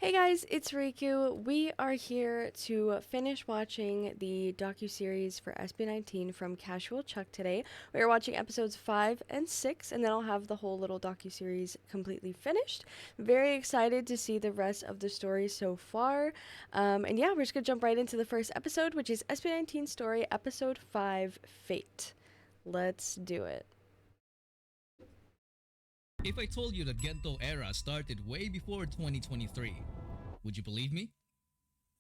Hey guys, it's Riku. We are here to finish watching the docu-series for SB19 from CashualChuck today. We are watching episodes 5 and 6, and then I'll have the whole little docu-series completely finished. Very excited to see the rest of the story so far. And yeah, we're just gonna jump right into the first episode, which is SB19 story, episode 5, Fate. Let's do it. If I told you that Gento era started way before 2023, would you believe me?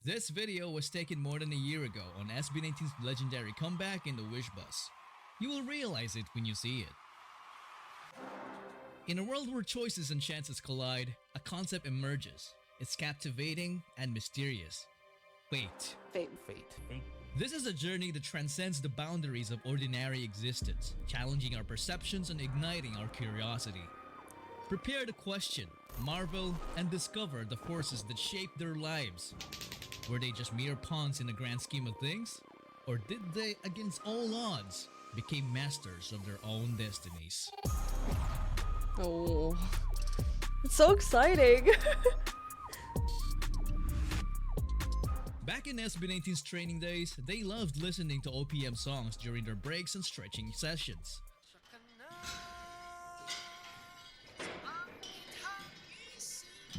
This video was taken more than a year ago on SB19's legendary comeback in the Wish Bus. You will realize it when you see it. In a world where choices and chances collide, a concept emerges. It's captivating and mysterious. Fate. Fate. This is a journey that transcends the boundaries of ordinary existence, challenging our perceptions and igniting our curiosity. Prepare to question, marvel, and discover the forces that shape their lives. Were they just mere pawns in the grand scheme of things? Or did they, against all odds, become masters of their own destinies? Oh, it's so exciting. Back in SB19's training days, they loved listening to OPM songs during their breaks and stretching sessions.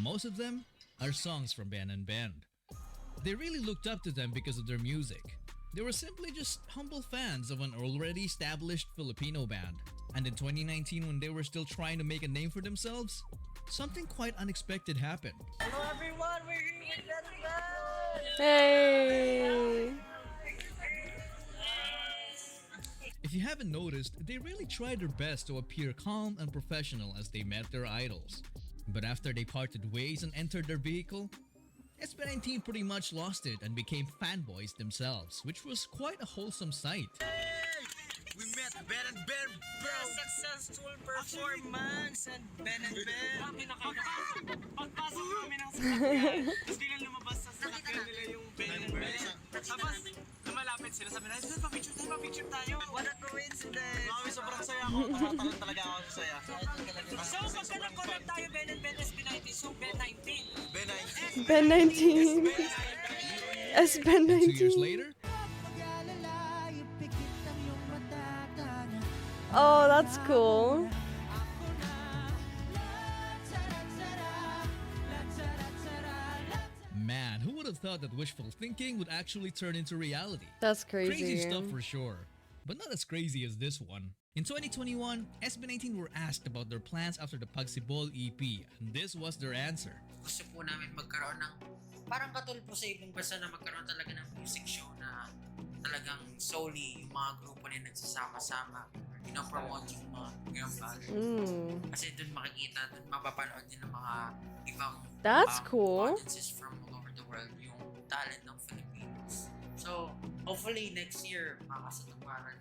Most of them are songs from Ben and Band. They really looked up to them because of their music. They were simply just humble fans of an already established Filipino band. And in 2019, when they were still trying to make a name for themselves, something quite unexpected happened. Hello everyone, we're here with Ben. Hey! If you haven't noticed, they really tried their best to appear calm and professional as they met their idols. But after they parted ways and entered their vehicle, SB19 pretty much lost it and became fanboys themselves, which was quite a wholesome sight. We met Ben and Ben, bro! Successful performance and Ben and Ben! Pagpasok namin ng sasakyan, tapos biglang lumabas sa sasakyan nila yung Ben and Ben. Tapos, lumalapit sila, sabi na, papicture tayo. What a coincidence! Mami, sobrang saya ako. Tarantalan talaga ako sa saya. So, pagka nag-collab tayo, Ben and Ben SB19, so Ben 19. Ben 19. Ben 19. SB19. 2 years later, Oh, that's cool. man, who would have thought that wishful thinking would actually turn into reality? That's crazy. Crazy stuff for sure, but not as crazy as this one. In 2021, SB19 were asked about their plans after the Pagsibol EP, and this was their answer. Gusto po namin magkaroon ng parang katulpo sa ibang bansa na magkaroon talaga ng music show na talagang solely yung mga grupo na nagsasama-sama, pinopromote yung mga ganang bagay. Kasi dun makikita, dun mapapanood din ng mga ibang That's cool. audiences from all over the world yung talent ng Filipinos. So, hopefully next year, makakasataparan.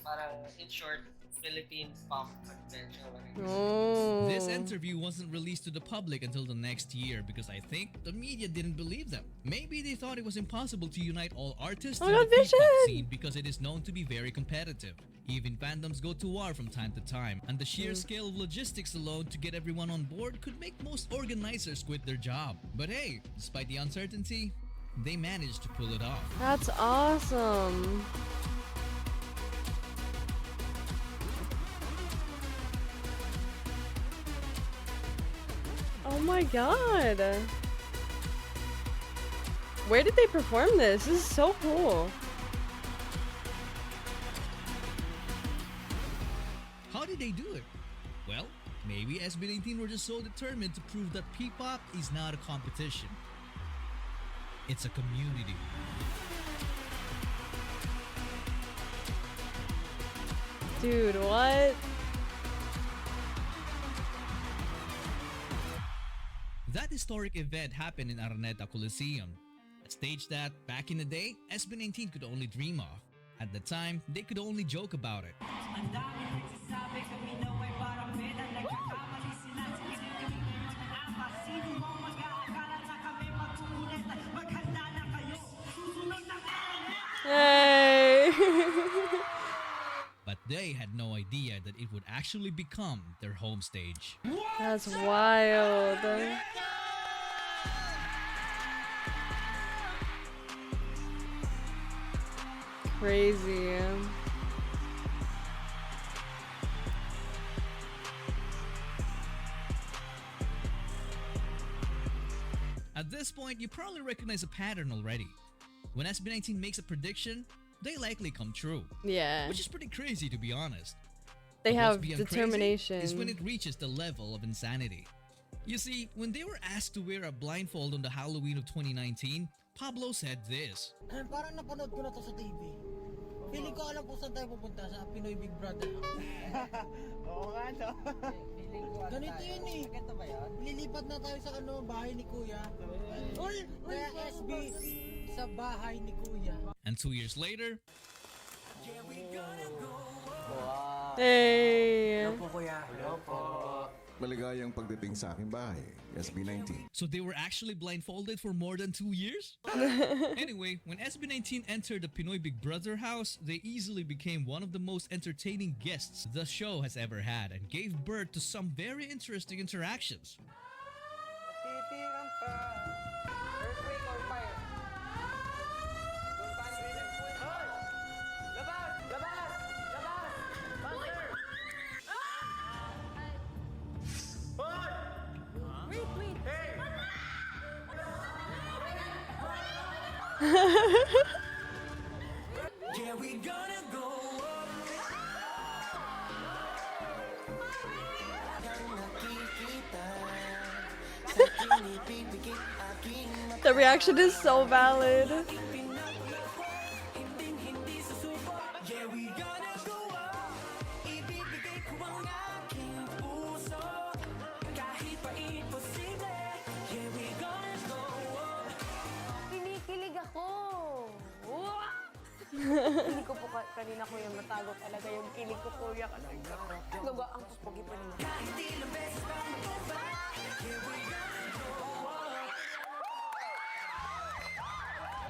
Parang, in short, Philippine pop adventure. Oh. This interview wasn't released to the public until the next year because I think the media didn't believe them. Maybe they thought it was impossible to unite all artists Oh in my the God, P-pop Vision! scene because it is known to be very competitive. Even fandoms go to war from time to time, and the sheer scale of logistics alone to get everyone on board could make most organizers quit their job. But hey, despite the uncertainty, they managed to pull it off. That's awesome. Oh my god. Where did they perform this? This is so cool. How did they do it? Well, maybe SB19 were just so determined to prove that P-pop is not a competition. It's a community. Dude, what? That historic event happened in Araneta Coliseum, a stage that, back in the day, SB19 could only dream of. At the time, they could only joke about it. Hey. But They had no idea that it would actually become their home stage. That's wild. Crazy. At this point, you probably recognize a pattern already. When SB19 makes a prediction, they likely come true. Yeah. Which is pretty crazy, to be honest. They But have what's beyond crazy determination. is when it reaches the level of insanity. You see, when they were asked to wear a blindfold on the Halloween of 2019, Pablo said this. Parang napanood ko na to sa TV. Feeling ko alam kung saan tayo pupunta sa Pinoy Big Brother. Oo nga, no? Ganito yun eh. Ganito ba yun? Lilipat na tayo sa bahay ni Kuya. Kaya SB sa bahay ni Kuya. And 2 years later, Hey. Opo, Kuya. Opo. Maligayang pagdating sa aking bahay, SB19. so they were actually blindfolded for more than 2 years? Anyway, when SB19 entered the Pinoy Big Brother house, they easily became one of the most entertaining guests the show has ever had and gave birth to some very interesting interactions. Titiran pa. Earthquake or fire? Labas! Labas! Labas! Master! Wait! Hey! Yeah, we gonna go up. The reaction is so valid. Yeah, we gonna go up. Ibibigay ko ang aking puso. Kahit pa imposible. Yeah, we gonna go up. Kinikilig ako. Hindi ko po kanina kuya matago talaga yung kilig ko kuya kasi gaga ang pupugi pa naman. Kahit ilang beses pang matuba. Yeah, we gonna go up.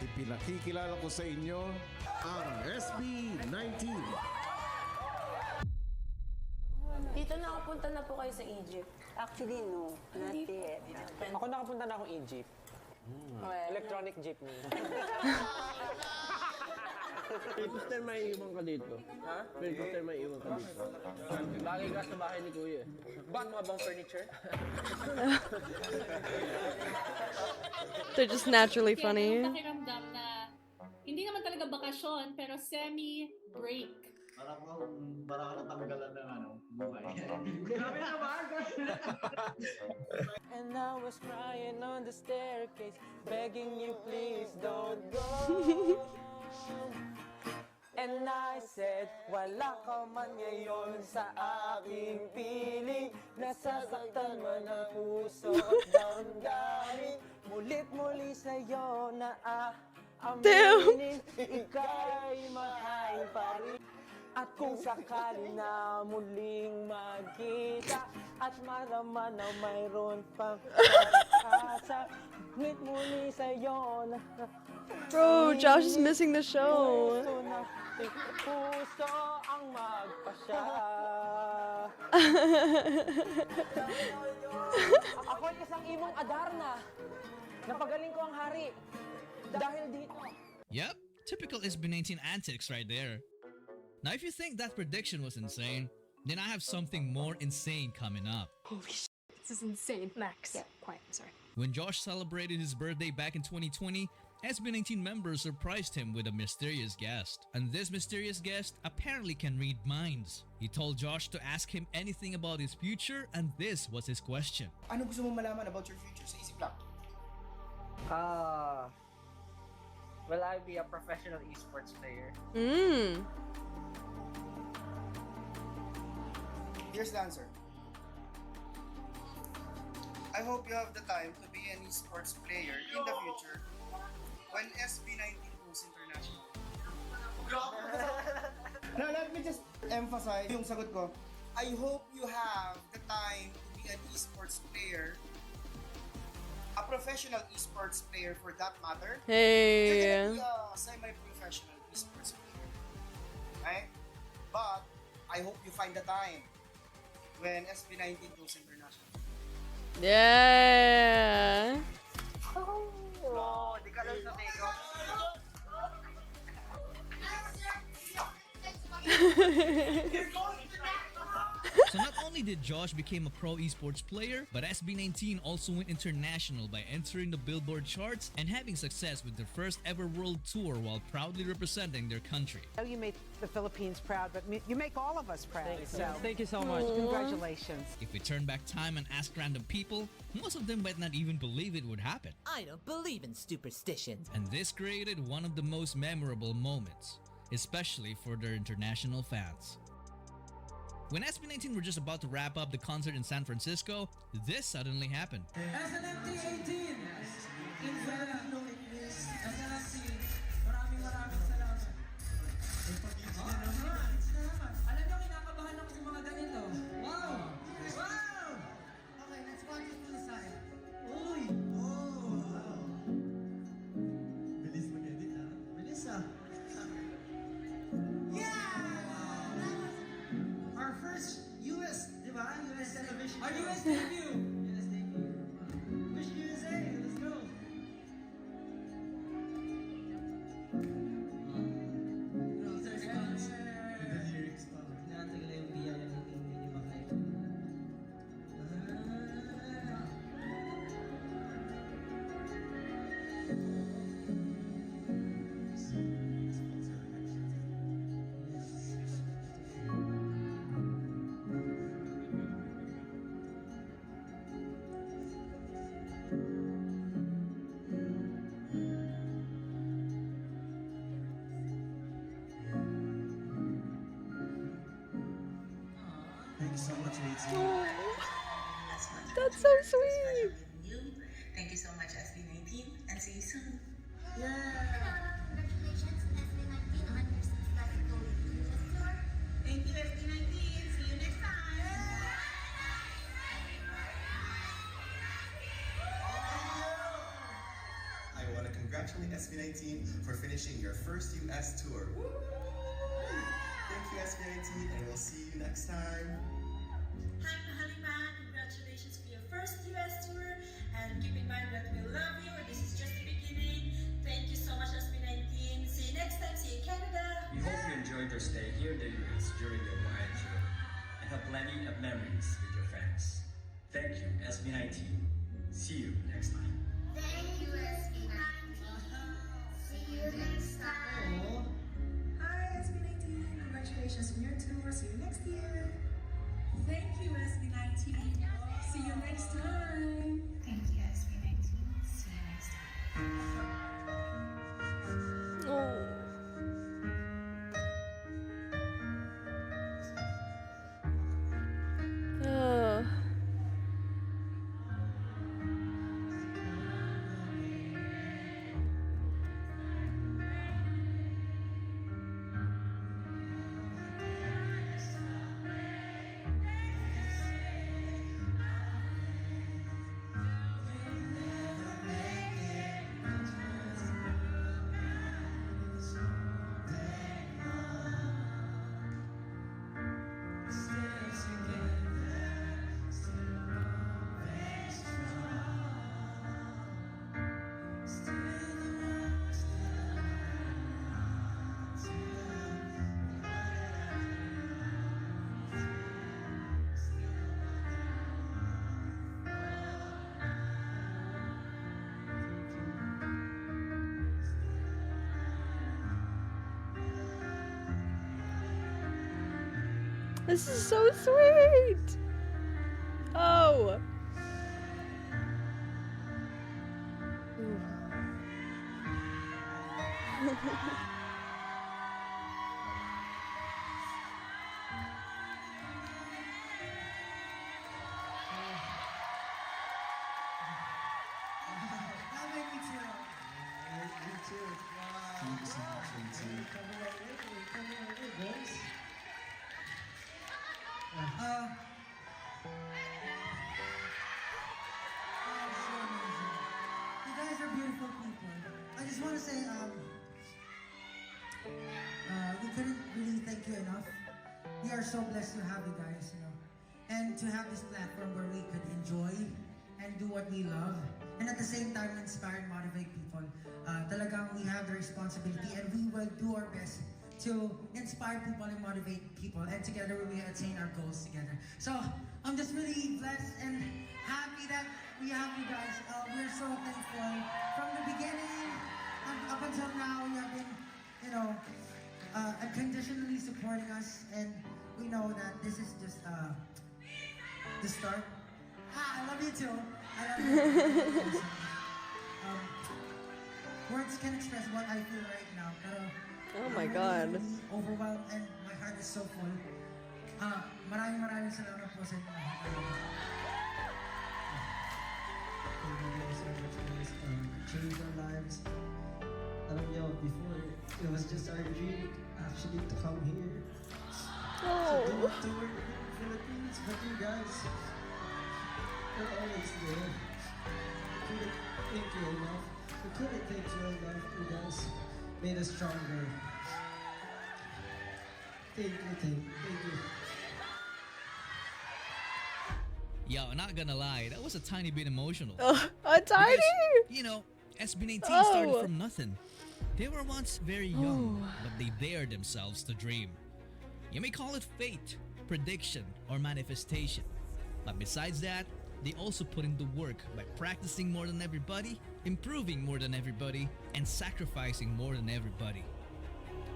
Ipinakikilala ko sa inyo ang SB19. Dito nakapunta na po kayo sa Egypt. Actually, no. Not yet. Ako nakapunta na akong Egypt. Well, Electronic jeepney. Poster may iwan ka dito. Ha? Poster may iwan ka dito. Bagay ka sa bahay ni Kuya. Bakit mga bang furniture? They're just naturally Kaya funny. yung pakiramdam na hindi naman talaga bakasyon, pero semi-break. Para natanggalan ng buhay. And I was crying on the staircase, begging you please don't go. And I said, wala ka man ngayon sa aking piling. Nasasaktan man ang puso at damdamin. Mulit-muli sa'yo na aminin. Ika'y mahal pa rin. At kung sakali na muling magkita at marama na mayroon pang pag-asa, ngunit muli sa'yo na Bro, Josh is missing the show. puso na puso ang magpasya. Ako ay isang imong Adarna. Napagaling ko ang hari. Dahil dito. Yep, typical SB19 antics right there. Now if you think that prediction was insane, then I have something more insane coming up. holy shit, this is insane. Max. Yeah, quiet, I'm sorry. When Josh celebrated his birthday back in 2020, SB19 members surprised him with a mysterious guest. And this mysterious guest apparently can read minds. He told Josh to ask him anything about his future, and this was his question. Ano gusto mo malaman about your future sa isip lang? Will I be a professional esports player? Mmm. Here's the answer. I hope you have the time to be an esports player in the future when SB19 goes international. Now, let me just emphasize yung sagot ko. I hope you have the time to be an esports player, a professional esports player for that matter. You're Hey. gonna be a semi-professional esports player. Right? But I hope you find the time when SB19 goes international. Yeah. Bro, di ka lang sa take-off. So not only did Josh become a pro esports player, but SB19 also went international by entering the Billboard charts and having success with their first ever world tour while proudly representing their country. I know you make the Philippines proud, but you make all of us proud. Thank you so much. Congratulations. If we turn back time and ask random people, most of them might not even believe it would happen. I don't believe in superstitions. And this created one of the most memorable moments, especially for their international fans. When SB19 were just about to wrap up the concert in San Francisco, this suddenly happened. SNMT18! Maraming salamat. Alam niyo, kinakabahan ako sa mga ganito. Wow! Wow! Okay, let's watch it from the side. Uy! Oh! Wow! Bilis mag-edit, ha? Bilis, ah. Our first US, di ba? US television. Our US debut! US debut. Wish USA! Let's go! Girls are response. The lyrics pa. Tinatagal na yung biyaya ng hindi makain. Thank you so much, Lizzie. Oh, that's so sweet. Thank you so much, SB19, and see you soon. Congratulations, SB19, on your successful tour. Thank you, SB19. See you next time. I want to congratulate SB19 for finishing your first US tour. Thank you, SB19, and we'll see you next time. Hi, Mahalima. Congratulations for your first US tour. And keep in mind that we love you. This is just the beginning. Thank you so much, SB19. See you next time. See you in Canada. We hope you enjoyed your stay here in the US during your wide tour and have plenty of memories with your friends. Thank you, SB19. See you next time. Thank you, SB19. See you next time. Hi, SB19. Congratulations on your tour. See you next year. Thank you, SB19. See you next time. Thank you, SB19. See you next time. Oh. Oh. This is so sweet. Oh. That made me chill. Me too. Wow. Thank you so much, Lizzie. Come away, boys. You guys are beautiful people. I just want to say, we couldn't really thank you enough. We are so blessed to have you guys, and to have this platform where we could enjoy and do what we love, and at the same time inspire and motivate people. Talagang we have the responsibility, and we will do our best to inspire people and motivate people, and together we will attain our goals together. So I'm just really blessed and happy that we have you guys. We're so thankful from the beginning up until now. You have been, unconditionally supporting us, and we know that this is just the start. I love you too. I love you. Words can express what I feel right now, pero Oh my I'm God. really overwhelmed and my heart is so full. Maraming salamat po sa inyo lahat. Thank you guys so much, guys. Changed our lives. Alam niyo, before, it was just our dream actually to come here. To do a tour in the Philippines, but you guys are always there. We couldn't thank you enough. We couldn't thank you enough. You guys made us stronger. Thank you. Yo, not gonna lie, that was a tiny bit emotional. A tiny? Because, SB19 started from nothing. They were once very young, but they dared themselves to dream. You may call it fate, prediction, or manifestation. But besides that, they also put in the work by practicing more than everybody, improving more than everybody, and sacrificing more than everybody.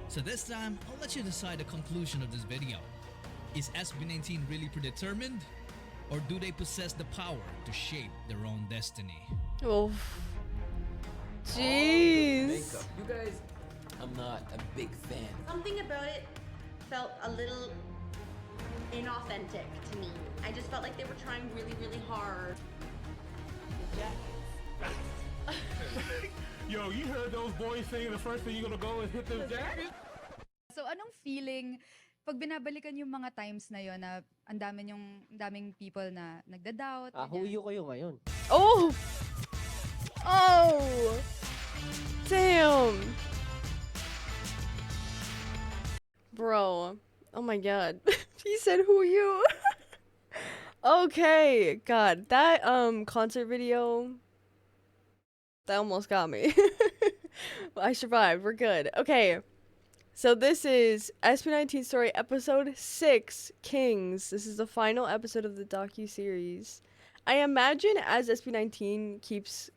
So this time, I'll let you decide the conclusion of this video. Is SB19 really predetermined? Or do they possess the power to shape their own destiny? Oh. Jeez. You guys, I'm not a big fan. Something about it felt a little inauthentic to me. I just felt like they were trying really, really hard. Yo, you heard those boys saying the first thing you're gonna go is hit them jackets? So anong feeling pag binabalikan yung mga times na yon na ang daming people na nagda-doubt? Huyo kayo ngayon. Oh! Oh! Damn! Bro. Oh my God. He said, who you? Okay. God, that concert video, that almost got me. I survived. We're good. Okay. So this is SB19 story episode 6, Kings. This is the final episode of the docu-series. I imagine as SB19 keeps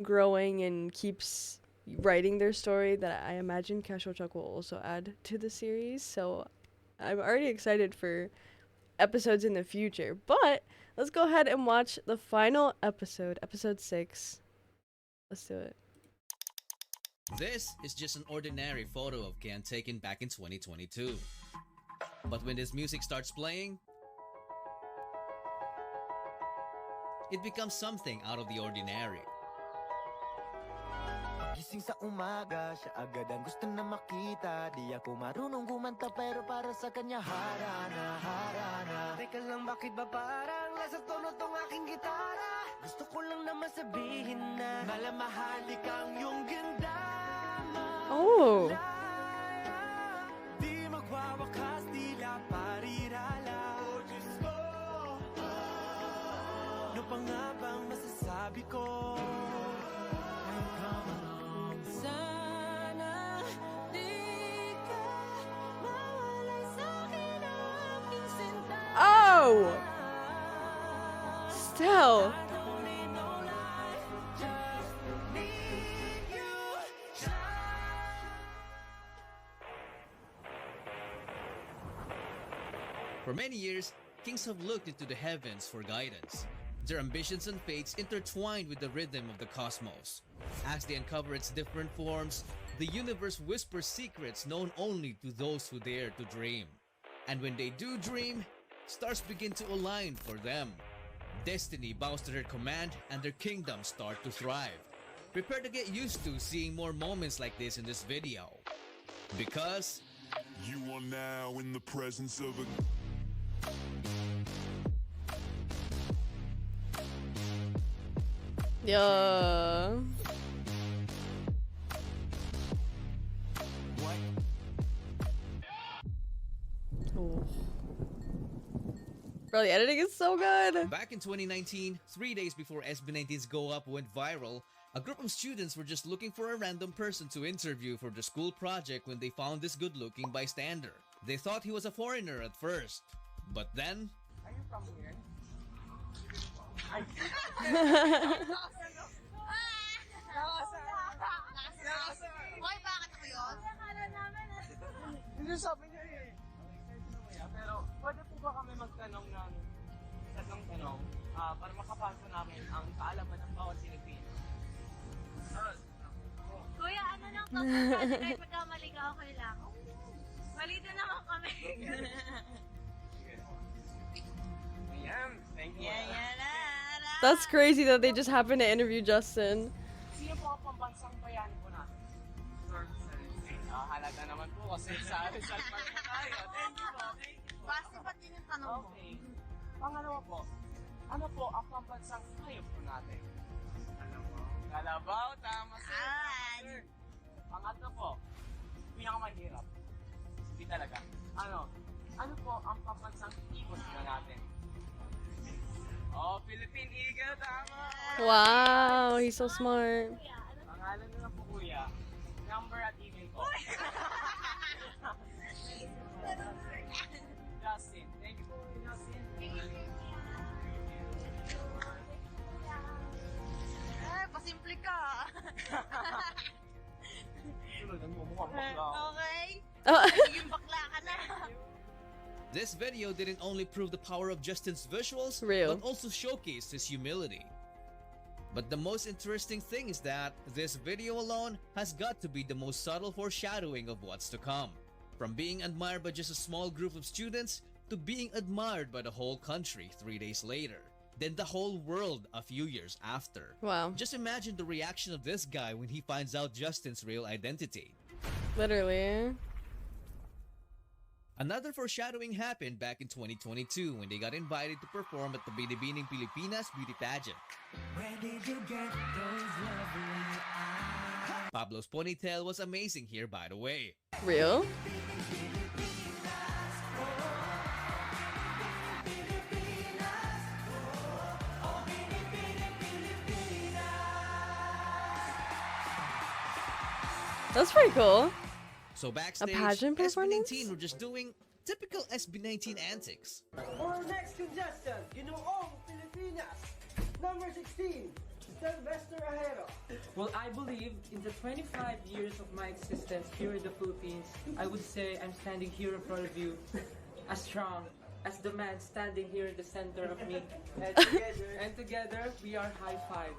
growing and keeps writing their story, that I imagine CashualChuck will also add to the series. So I'm already excited for episodes in the future. But let's go ahead and watch the final episode, episode 6. Let's do it. This is just an ordinary photo of Ken taken back in 2022. But when this music starts playing, it becomes something out of the ordinary. Gising sa umaga, siya agad ang gusto na makita. Di ako marunong gumanta pero para sa kanya harana. Teka lang, bakit ba parang nasa tono tong aking gitara? Gusto ko lang naman sabihin na malamahali kang yung ganda. Oh. Di magwawakas, tila parirala. Oh, Diyos ko, ano pa nga bang masasabi ko? Sana di ka mawalay sa'kin ang aking sinta. Oh! Still. For many years, kings have looked into the heavens for guidance. Their ambitions and fates intertwined with the rhythm of the cosmos. As they uncover its different forms, the universe whispers secrets known only to those who dare to dream. And when they do dream, stars begin to align for them. Destiny bows to their command and their kingdoms start to thrive. Prepare to get used to seeing more moments like this in this video. Because you are now in the presence of a Yeah. Oh. Bro, the editing is so good. Back in 2019, 3 days before SB19's Go Up went viral, a group of students were just looking for a random person to interview for the school project when they found this good-looking bystander. They thought he was a foreigner at first, but then... Are you from here? Why, bakit ako yun? Akala namin Hindi sabi niya eh. Pero pwede po ba kami magtanong ng tatlong tanong para makapasa namin ang kaalaman ng bawat Pilipino? Kuya, ano lang to? Kahit magkamali ka, okay lang. Malito naman kami. Ayan, thank you. That's crazy that they just happened to interview Justin. Sino po ang pambansang bayani po natin? Halaga naman po kasi sa Rizal Park po tayo. Thank you po. Basta pa din yung tanong mo. Okay. Pangalawa po, ano po ang pambansang hayop po natin? Kalabaw, tama sir. Pangatlo po, pinakamahirap. Hindi talaga. Ano po ang pambansang ibon po natin? Oh, Philippine Eagle, tama! Wow, he's so smart. Pangalan na lang po kuya, number at email po. Justin, thank you po Justin. Pasimple ka. Okay. Yung bakla ka na. This video didn't only prove the power of Justin's visuals, Real. but also showcased his humility. But the most interesting thing is that this video alone has got to be the most subtle foreshadowing of what's to come. From being admired by just a small group of students to being admired by the whole country 3 days later. Then the whole world a few years after. Wow. Just imagine the reaction of this guy when he finds out Justin's real identity. Literally. Another foreshadowing happened back in 2022 when they got invited to perform at the Binibining Pilipinas beauty pageant. Where did you get those lovely eyes? Pablo's ponytail was amazing here, by the way. Real? That's pretty cool. So backstage, pageant performance? SB19 were just doing typical SB19 antics. Our next contestant, Ginoong Pilipinas, number 16, Sylvester Ajero. Well, I believe in the 25 years of my existence here in the Philippines, I would say I'm standing here in front of you as strong as the man standing here in the center of me. And together, we are high five.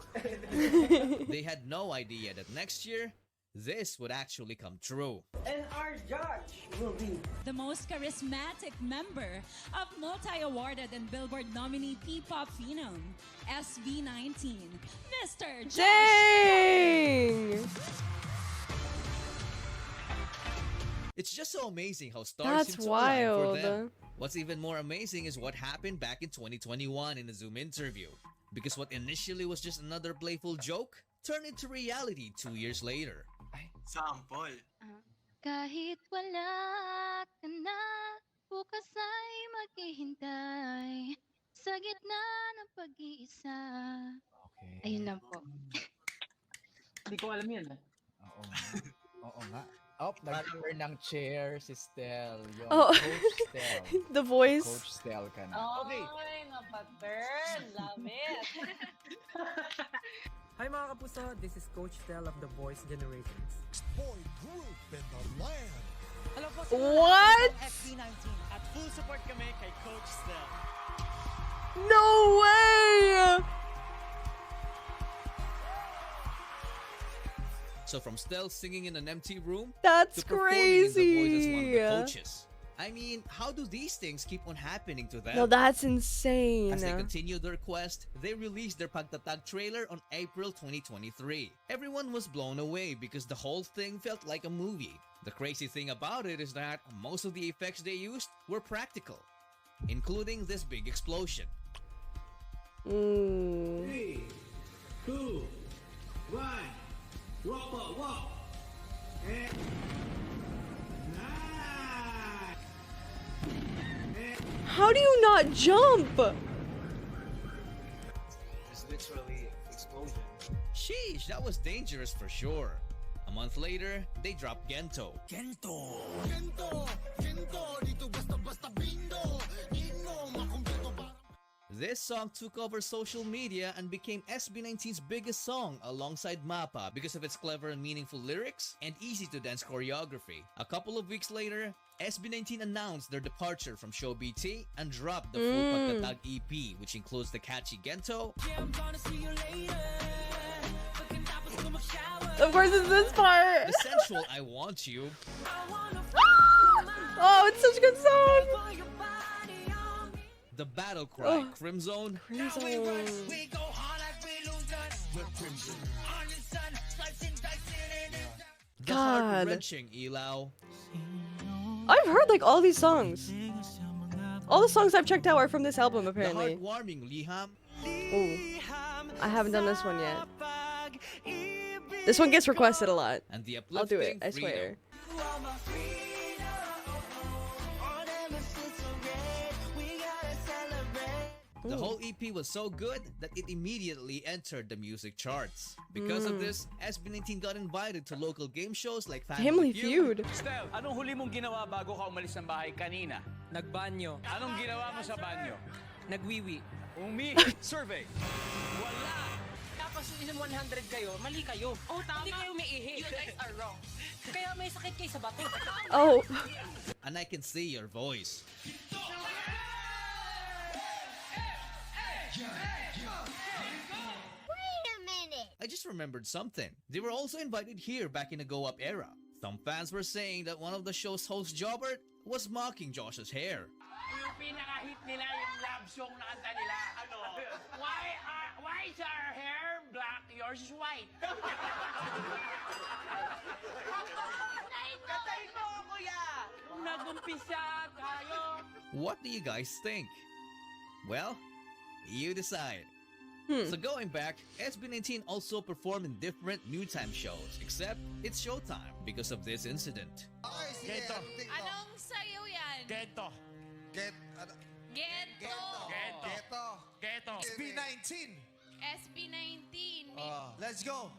They had no idea that next year, this would actually come true. And our judge will be the most charismatic member of multi-awarded and Billboard nominee P-Pop Phenom, SB19, Mr. Josh. Dang! It's just so amazing how stars That's seem to align for wild. them. What's even more amazing is what happened back in 2021 in a Zoom interview. Because what initially was just another playful joke turned into reality 2 years later. Sample. Kahit wala ka na, bukas ay maghihintay sa gitna ng pag-iisa. Okay. Ayun lang po. Hindi ko alam yan. Oo nga. Oo nga. Oh, nag-turn ng chair si Stel. Yung Oh. Coach Stel. The voice. Coach Stel ka na. Okay. Ay, napaturn. Love it. Hi mga kapuso, this is Coach Tel of The Voice Generations. Boy group in the land. Hello po What? SB19 at full support kami kay Coach Stel. No way! So from Stel singing in an empty room That's to performing in The Voice as one of the crazy. coaches. I mean, how do these things keep on happening to them? No, that's insane. As they continued their quest, they released their Pagtatag trailer on April 2023. Everyone was blown away because the whole thing felt like a movie. The crazy thing about it is that most of the effects they used were practical, including this big explosion. 3, 2, 1, walk. How do you not jump? It's literally explosion. Sheesh, that was dangerous for sure. A month later, they dropped Gento. Gento! This song took over social media and became SB19's biggest song alongside Mappa because of its clever and meaningful lyrics and easy-to-dance choreography. A couple of weeks later, SB19 announced their departure from Show BT and dropped the full Pagtatag EP, which includes the catchy Gento. Of course, it's this part. The sensual I Want You. Oh, it's such a good song. The battle cry, Crimson. The heart-wrenching Ilaw. I've heard like all these songs. All the songs I've checked out are from this album, apparently. The heartwarming Liham. Oh, I haven't done this one yet. This one gets requested a lot. And the I'll do it, uplifting I swear. The whole EP was so good that it immediately entered the music charts. Because of this, SB19 got invited to local game shows like Family Feud. Stel, anong huli mong ginawa bago ka umalis ng bahay kanina? Nagbanyo. Anong ginawa mo sa banyo? Nagwiwi. Survey. Wala! Tapos yung 100 kayo, mali kayo. Oh, tama. Hindi kayo umiihi. You guys are wrong. Kaya may sakit kayo sa bato. Oh. And I can see your voice. Wait a minute! I just remembered something. They were also invited here back in the Go Up era. Some fans were saying that one of the show's host, Jobert, was mocking Josh's hair. Yung pinaka-hit nila yung love song na kanta nila. Ano? Why is our hair black? Yours is white. Katayin mo, kuya! Nag-umpisa tayo. What do you guys think? Well, you decide. So going back, SB19 also performed in different new time shows, except it's showtime because of this incident. Gento. Anong sayaw yan? Gento. Gento. Gento. SB19. SB19. Let's go.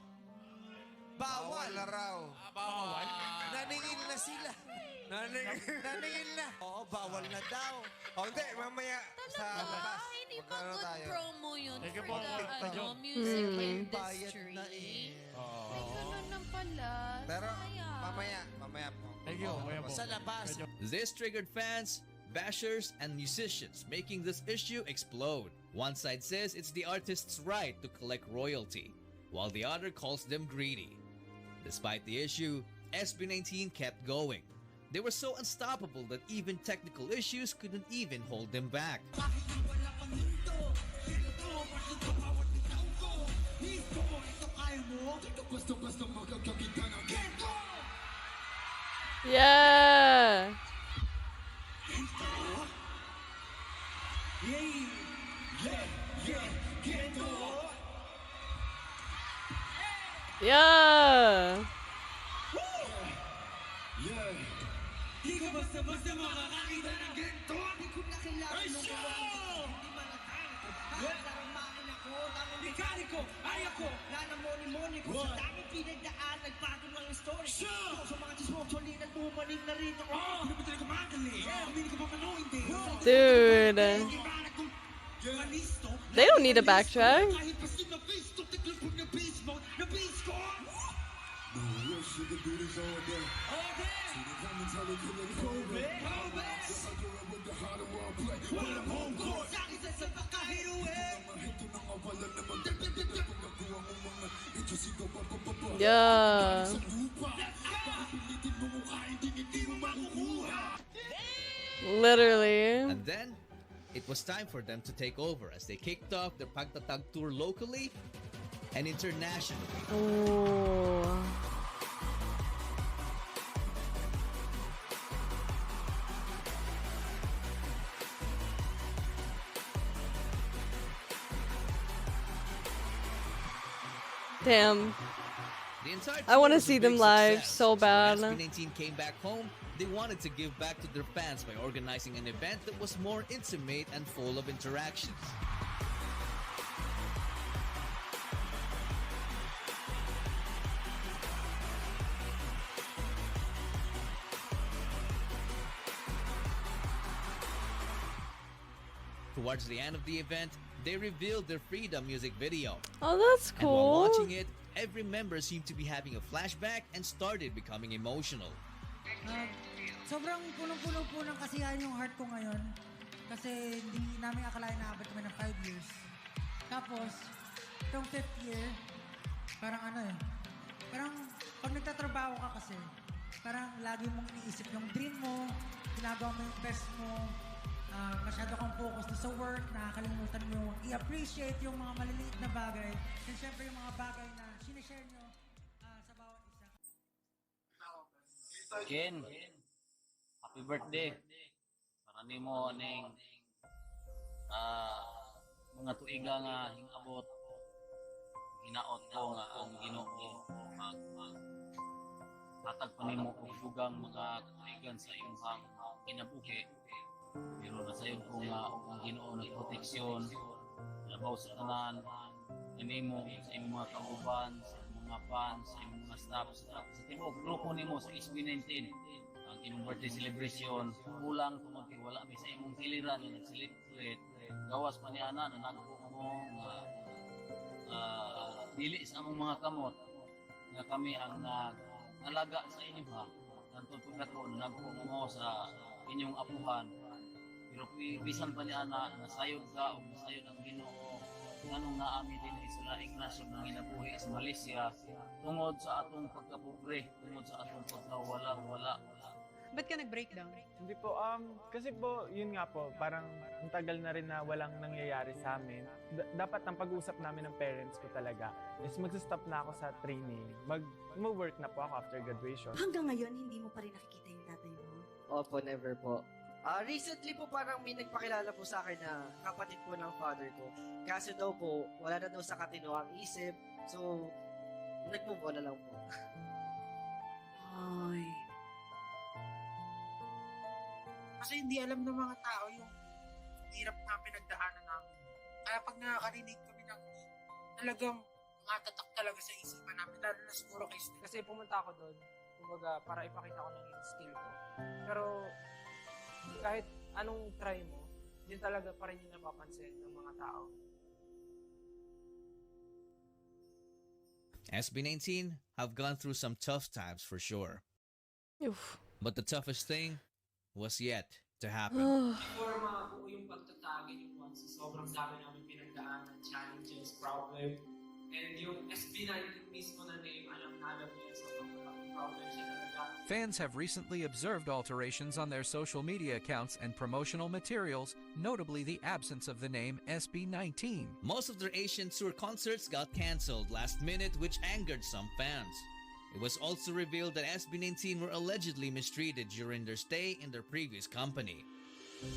Bawal na raw. Bawal? Naningil na sila. Naningil na. Oo, bawal na daw. O hindi, mamaya sa labas. Hindi ba Magkano good tayo? promo yun Thank you for po. the music Bayad industry? na eh. Ay, ganun lang pala. Pero Sayang. mamaya po. Thank you. Mamaya po. Sa labas. This triggered fans, bashers, and musicians, making this issue explode. One side says it's the artist's right to collect royalty, while the other calls them greedy. Despite the issue, SB19 kept going. They were so unstoppable that even technical issues couldn't even hold them back. Yeah. Yeah. Di ka basta-basta makakakita ng ganito. Di ko na kailangan ng kawan. Di malatang. Darang makin ako. Damang likari ko. Ay ako. Lana moni-moni ko. Sa daming pinagdaan. Nagbago ng story. Sa mga chismok. Solinan bumalik na rito. Hindi ba talaga magaling? Hindi ko pa mano hindi. Dude. They don't need to backtrack. Kahit pasti na face to. Tiklop ko na baseball. Na base ko. No real sugar duties all day. All day. See the diamonds how they kill it cold. Just like you're with the harder world play. When I'm home court. Saki sa sa pakahiro eh. Mahito na wala naman. Nagawa mo mga ito sigaw pa. Yeah. Literally. And then, it was time for them to take over as they kicked off their Pagtatag tour locally and internationally. Oh. Damn. The entire I want tour to was a see them big live success. so bad. When SB19 came back home, they wanted to give back to their fans by organizing an event that was more intimate and full of interactions. Towards the end of the event, they revealed their Freedom music video. Oh, that's And while cool. watching it, every member seemed to be having a flashback and started becoming emotional. Sobrang punong-puno po ng kasiyahan yung heart ko ngayon. Kasi hindi namin akalain na abot kami ng 5 years. Tapos, itong 5th year, parang parang pag nagtatrabaho ka kasi, parang lagi mong iniisip yung dream mo, ginagawa mo yung best mo, masyado kang focus sa work, nakakalimutan mo i-appreciate yung mga maliliit na bagay. And syempre yung mga bagay na sinishare nyo sa bawat isa. Ken, happy birthday. Para nimo ning mga tuiga nga hingabot. Hinaot ko nga ang Ginoo hatag pa nimo og dugang mga tuigan sa imong kinabuhi. Pero nasayon ko nga ang Ginoo ng proteksyon labaw sa tanan nimo sa imong mga kauban, sa imong mga fans, sa imong mga staff, sa tibuok grupo nimo sa SB19. Ang imong birthday celebration kulang tungod kay wala mi sa imong giliran nga nag-celebrate. Gawas pa ni ana na nagpo mo nga dili sa among mga kamot nga kami ang nalaga sa inyo ha. Nantod pagkaton nagpo mo sa inyong apuhan. Pero bisan pa ni ana nasayod ka o nasayod ang Ginoo nganong naami din sa Ignacio ng ginabuhi sa Malaysia tungod sa atong pagkapobre, tungod sa atong pagkawala-wala. Ba't ka nag-breakdown? Hindi po, kasi po, yun nga po, parang ang tagal na rin na walang nangyayari sa amin. Dapat ang pag-usap namin ng parents ko talaga is mag-stop na ako sa training. Mag-work na po ako after graduation. Hanggang ngayon, hindi mo pa rin nakikita yung tatay mo? Opo, never po. Recently po parang may nagpakilala po sa akin na kapatid po ng father ko. Kaso daw po, wala na daw sa katino ang isip. So, nag-move on na lang po. Ay. Kasi hindi alam ng mga tao yung hirap na pinagdaanan namin. Kaya pag nakakarinig kami ng talagang matatak talaga sa isipan namin, lalo na siguro kay Steve. Kasi pumunta ako doon, kumbaga, para ipakita ko ng skill ko. Pero kahit anong try mo, yun talaga pa rin yung napapansin ng mga tao. SB19 have gone through some tough times for sure. Oof. But the toughest thing was yet to happen. Before makakuha yung pagtatag yung once, sobrang dami namin pinagdaanan, challenges, problem. And yung SB19 mismo na name, alam niya sa problem siya talaga. Fans have recently observed alterations on their social media accounts and promotional materials, notably the absence of the name SB19. Most of their Asian tour concerts got cancelled last minute, which angered some fans. It was also revealed that SB19 were allegedly mistreated during their stay in their previous company.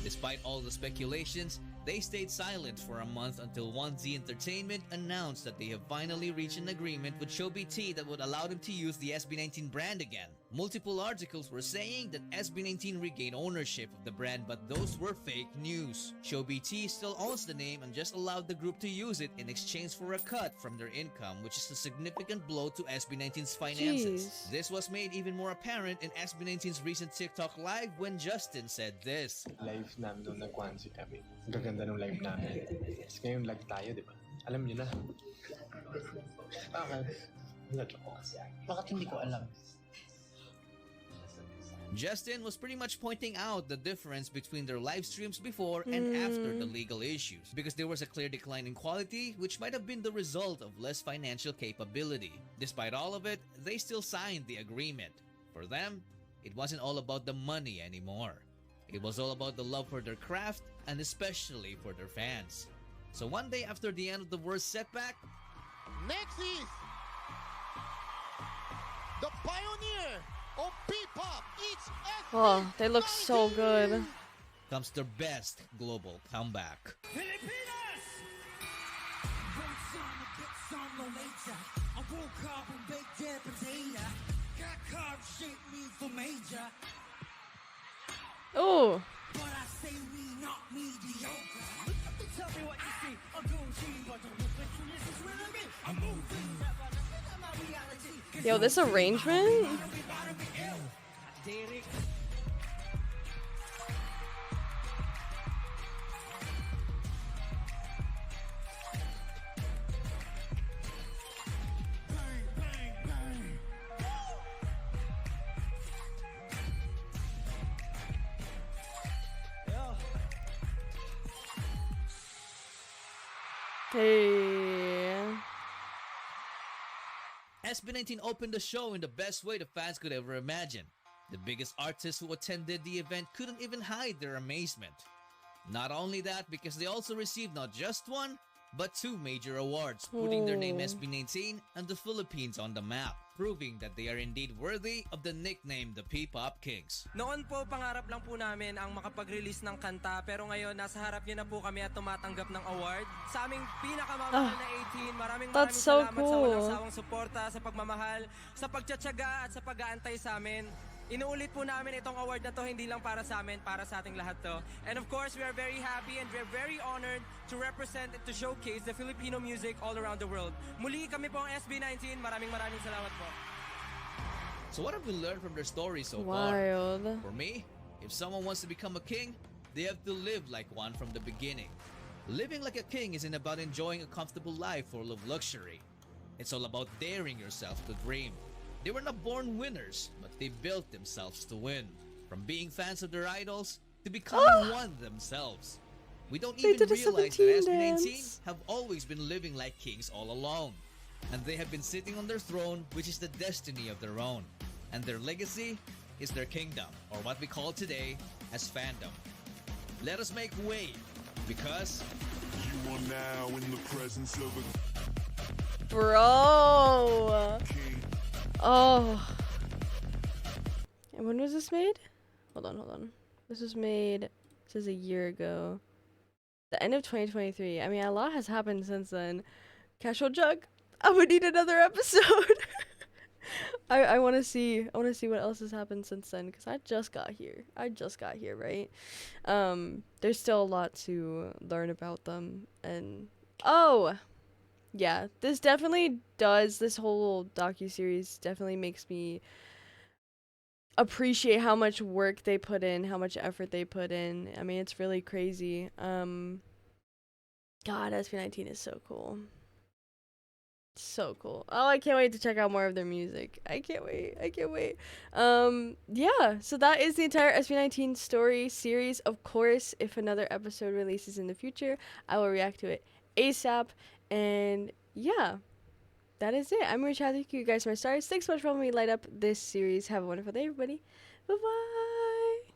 Despite all the speculations, they stayed silent for a month until 1Z Entertainment announced that they have finally reached an agreement with ShowBT that would allow them to use the SB19 brand again. Multiple articles were saying that SB19 regained ownership of the brand, but those were fake news. ShowBT still owns the name and just allowed the group to use it in exchange for a cut from their income, which is a significant blow to SB19's finances. Jeez. This was made even more apparent in SB19's recent TikTok live when Justin said this. Live namin nung nag-1Z kami. Ang gaganda ng live namin. Tapos ngayon live tayo, di ba? Alam niyo na. Bakit hindi ko alam? Justin was pretty much pointing out the difference between their live streams before and after the legal issues, because there was a clear decline in quality, which might have been the result of less financial capability. Despite all of it, they still signed the agreement. For them, it wasn't all about the money anymore. It was all about the love for their craft and especially for their fans. So one day after the end of the worst setback, next is the pioneer of P-pop. It's Oh, they look so good. comes their best global comeback. Filipinas! Boots on the bits on no major. I woke up and baked their potato. Got carved shape me for major. Oh. Yo, this arrangement? Hey. SB19 opened the show in the best way the fans could ever imagine. The biggest artists who attended the event couldn't even hide their amazement. Not only that, because they also received not just one, but 2 major awards, putting their name Oh. SB19 and the Philippines on the map, proving that they are indeed worthy of the nickname the P-Pop Kings. Noon po, pangarap lang po namin ang makapag-release ng kanta, pero ngayon, nasa harap niyo na po kami at tumatanggap ng award. Sa aming pinakamamahal na 18, maraming That's so salamat sa cool. walang sawang suporta, sa pagmamahal, sa pagtsatsaga at sa pag-aantay sa amin. Inuulit po namin itong award na to hindi lang para sa amin, para sa ating lahat to. And of course, we are very happy and we're very honored to represent and to showcase the Filipino music all around the world. Muli kami po ang SB19. Maraming salamat po. So what have we learned from their story so Wild. far? For me, if someone wants to become a king, they have to live like one from the beginning. Living like a king isn't about enjoying a comfortable life full of luxury. It's all about daring yourself to dream. They were not born winners, but they built themselves to win. From being fans of their idols to becoming one themselves. We don't They even did a realize 17 that SB19 dance. have always been living like kings all along. And they have been sitting on their throne, which is the destiny of their own. And their legacy is their kingdom, or what we call today as fandom. Let us make way, because you are now in the presence of a Bro. Oh. And when was this made? Hold on. This was made, this is a year ago. The end of 2023. I mean, a lot has happened since then. CashualChuck, I would need another episode. I want to see what else has happened since then, because I just got here, right? There's still a lot to learn about them. And oh yeah, this whole docuseries definitely makes me appreciate how much work they put in, how much effort they put in. I mean, it's really crazy. God, SB19 is so cool. So cool. Oh, I can't wait to check out more of their music. I can't wait. Yeah, so that is the entire SB19 story series. Of course, if another episode releases in the future, I will react to it ASAP. And yeah, that is it. I'm MoonchildRiku. You guys are my stars. Thanks so much for helping me light up this series. Have a wonderful day, everybody. Bye-bye.